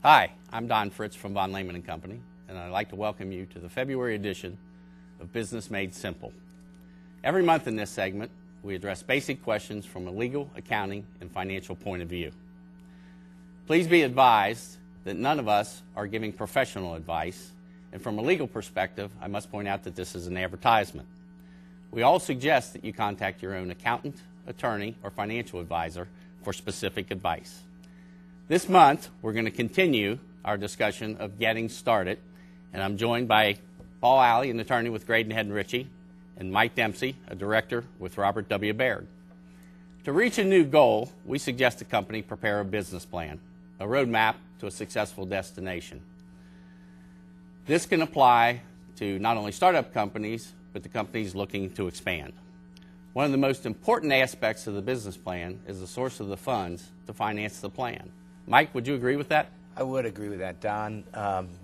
Hi, I'm Don Fritz from Von Lehman & Company, and I'd like to welcome you to the February edition of Business Made Simple. Every month in this segment, we address basic questions from a legal, accounting, and financial point of view. Please be advised that none of us are giving professional advice, and from a legal perspective, I must point out that this is an advertisement. We all suggest that you contact your own accountant, attorney, or financial advisor for specific advice. This month, we're going to continue our discussion of getting started, and I'm joined by Paul Alley, an attorney with Graydon, Head & Ritchie, and Mike Dempsey, a director with Robert W. Baird. To reach a new goal, we suggest a company prepare a business plan, a roadmap to a successful destination. This can apply to not only startup companies, but the companies looking to expand. One of the most important aspects of the business plan is the source of the funds to finance the plan. Mike, would you agree with that? I would agree with that, Don.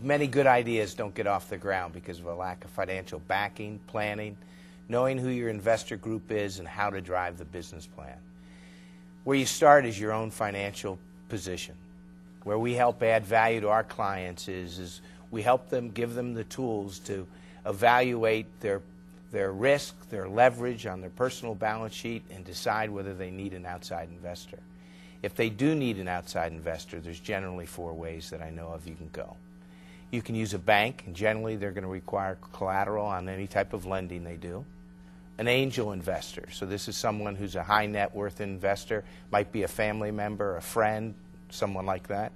Many good ideas don't get off the ground because of a lack of financial backing, planning, knowing who your investor group is, and how to drive the business plan. Where you start is your own financial position. Where we help add value to our clients is we help them, give them the tools to evaluate their risk, their leverage on their personal balance sheet, and decide whether they need an outside investor. If they do need an outside investor, there's generally 4 ways that I know of you can go. You can use a bank, and generally they're going to require collateral on any type of lending they do. An angel investor, so this is someone who's a high net worth investor, might be a family member, a friend, someone like that.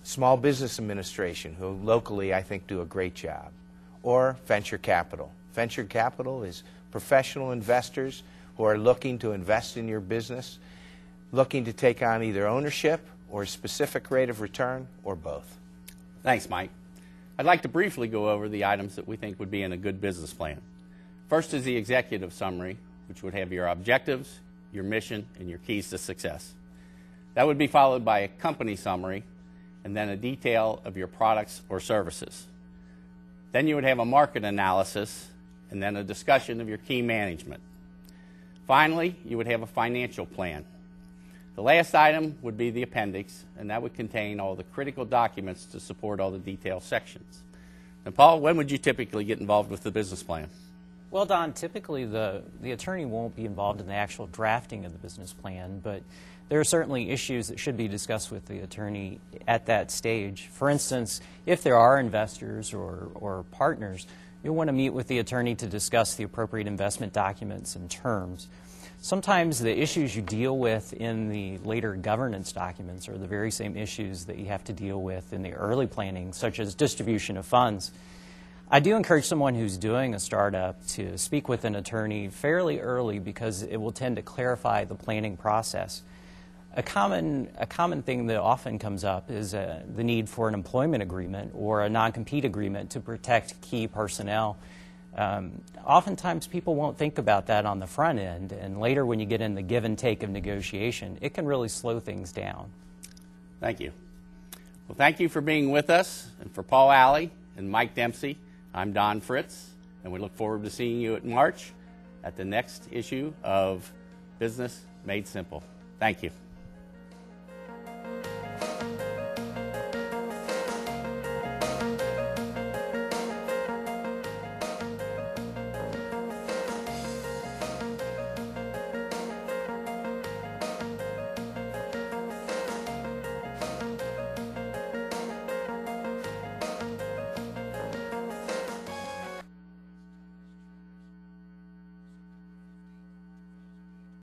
Small Business Administration, who locally I think do a great job. Or venture capital. Venture capital is professional investors who are looking to invest in your business, looking to take on either ownership or a specific rate of return, or both. Thanks, Mike. I'd like to briefly go over the items that we think would be in a good business plan. First is the executive summary, which would have your objectives, your mission, and your keys to success. That would be followed by a company summary, and then a detail of your products or services. Then you would have a market analysis, and then a discussion of your key management. Finally, you would have a financial plan. The last item would be the appendix, and that would contain all the critical documents to support all the detailed sections. Now, Paul, when would you typically get involved with the business plan? Well, Don, typically the attorney won't be involved in the actual drafting of the business plan, but there are certainly issues that should be discussed with the attorney at that stage. For instance, if there are investors or partners, you'll want to meet with the attorney to discuss the appropriate investment documents and terms. Sometimes the issues you deal with in the later governance documents are the very same issues that you have to deal with in the early planning, such as distribution of funds. I do encourage someone who's doing a startup to speak with an attorney fairly early because it will tend to clarify the planning process. A common thing that often comes up is the need for an employment agreement or a non-compete agreement to protect key personnel. Oftentimes people won't think about that on the front end, and later when you get in the give and take of negotiation, it can really slow things down. Thank you. Well, thank you for being with us, and for Paul Alley and Mike Dempsey, I'm Don Fritz, and we look forward to seeing you in March at the next issue of Business Made Simple. Thank you.